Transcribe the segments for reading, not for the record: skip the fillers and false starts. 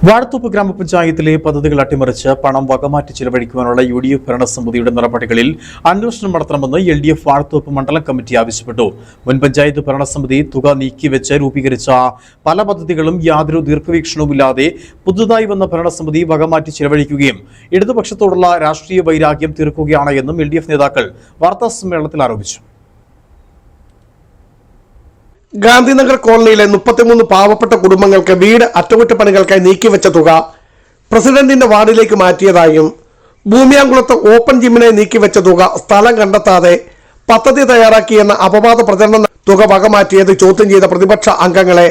വാഴത്തോപ്പ് ഗ്രാമപഞ്ചായത്തിലെ പദ്ധതികൾ അട്ടിമറിച്ച് പണം വകമാറ്റി ചിലവഴിക്കുവാനുള്ള UDF ഭരണസമിതിയുടെ നടപടികളിൽ അന്വേഷണം നടത്തണമെന്ന് LDF വാഴത്തോപ്പ് മണ്ഡലം കമ്മിറ്റി ആവശ്യപ്പെട്ടു. മുൻ പഞ്ചായത്ത് ഭരണസമിതി തുക നീക്കിവെച്ച് രൂപീകരിച്ച പല പദ്ധതികളും യാതൊരു ദീർഘവീക്ഷണവുമില്ലാതെ പുതുതായി വന്ന ഭരണസമിതി വകമാറ്റി ചിലവഴിക്കുകയും ഇടതുപക്ഷത്തോടുള്ള രാഷ്ട്രീയ വൈരാഗ്യം തീർക്കുകയാണ് എന്നും LDF നേതാക്കൾ വാർത്താസമ്മേളനത്തിൽ ആരോപിച്ചു. ഗാന്ധിനഗർ കോളനിയിലെ 33 പാവപ്പെട്ട കുടുംബങ്ങൾക്ക് വീട് അറ്റകുറ്റപ്പണികൾക്കായി നീക്കിവെച്ച തുക പ്രസിഡന്റിന്റെ വാർഡിലേക്ക് മാറ്റിയതായും ഭൂമിയാങ്കുളത്ത് ഓപ്പൺ ജിമ്മിനെ നീക്കിവെച്ച തുക സ്ഥലം കണ്ടെത്താതെ പദ്ധതി തയ്യാറാക്കിയെന്ന അപവാദ പ്രചരണം തുക വകമാറ്റിയത് ചോദ്യം ചെയ്ത പ്രതിപക്ഷ അംഗങ്ങളെ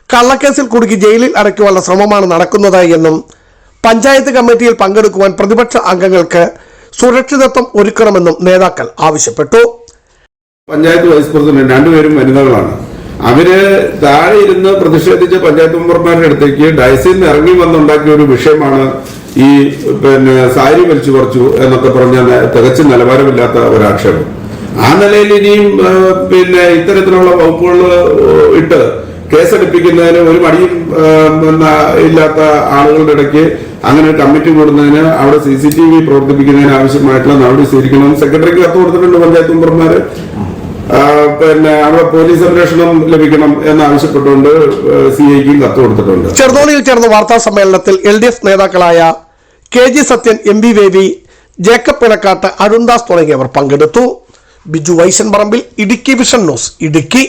കള്ളക്കേസിൽ കുടുക്കി ജയിലിൽ അടയ്ക്കുവാനുള്ള ശ്രമമാണ് നടക്കുന്നത് എന്നും പഞ്ചായത്ത് കമ്മിറ്റിയിൽ പങ്കെടുക്കുവാൻ പ്രതിപക്ഷ അംഗങ്ങൾക്ക് സുരക്ഷിതത്വം ഒരുക്കണമെന്നും നേതാക്കൾ ആവശ്യപ്പെട്ടു. പഞ്ചായത്ത് വൈസ് പ്രസിഡന്റ് രണ്ടുപേരും വനിതകളാണ്. അവര് താഴെ ഇരുന്ന് പ്രതിഷേധിച്ച പഞ്ചായത്ത് മെമ്പർമാരുടെ അടുത്തേക്ക് ഡയസിൽ നിന്ന് ഇറങ്ങി വന്നുണ്ടാക്കിയ ഒരു വിഷയമാണ് ഈ സാരി വലിച്ചു കുറച്ചു എന്നൊക്കെ പറഞ്ഞ തികച്ചും നിലവാരമില്ലാത്ത ഒരാക്ഷേപം. ആ നിലയിൽ ഇനിയും ഇത്തരത്തിലുള്ള വകുപ്പുകൾ ഇട്ട് കേസെടുപ്പിക്കുന്നതിന് ഒരു മടിയും ഇല്ലാത്ത ആളുകളുടെ ഇടയ്ക്ക് അങ്ങനെ കമ്മിറ്റി കൂടുന്നതിന് അവിടെ CCTV പ്രവർത്തിപ്പിക്കുന്നതിന് ആവശ്യമായിട്ടുള്ള നടപടി സ്വീകരിക്കണം. സെക്രട്ടറിക്ക് കത്ത് കൊടുത്തിട്ടുണ്ട് പഞ്ചായത്ത് മെമ്പർമാര്. അവിടെ പോലീസ് സംരക്ഷണം ലഭിക്കണം എന്നാവശ്യപ്പെട്ടുകൊണ്ട് CIക്കും കത്ത് കൊടുത്തിട്ടുണ്ട്. ചെറുതോണിയിൽ ചേർന്ന വാർത്താ സമ്മേളനത്തിൽ LDF നേതാക്കളായ KG സത്യൻ, MB ബേബി, ജേക്കബ് പിണക്കാട്ട്, അരുൺദാസ് തുടങ്ങിയവർ പങ്കെടുത്തു. Biju Vaishan Parambil, Idukki vision news, Idukki.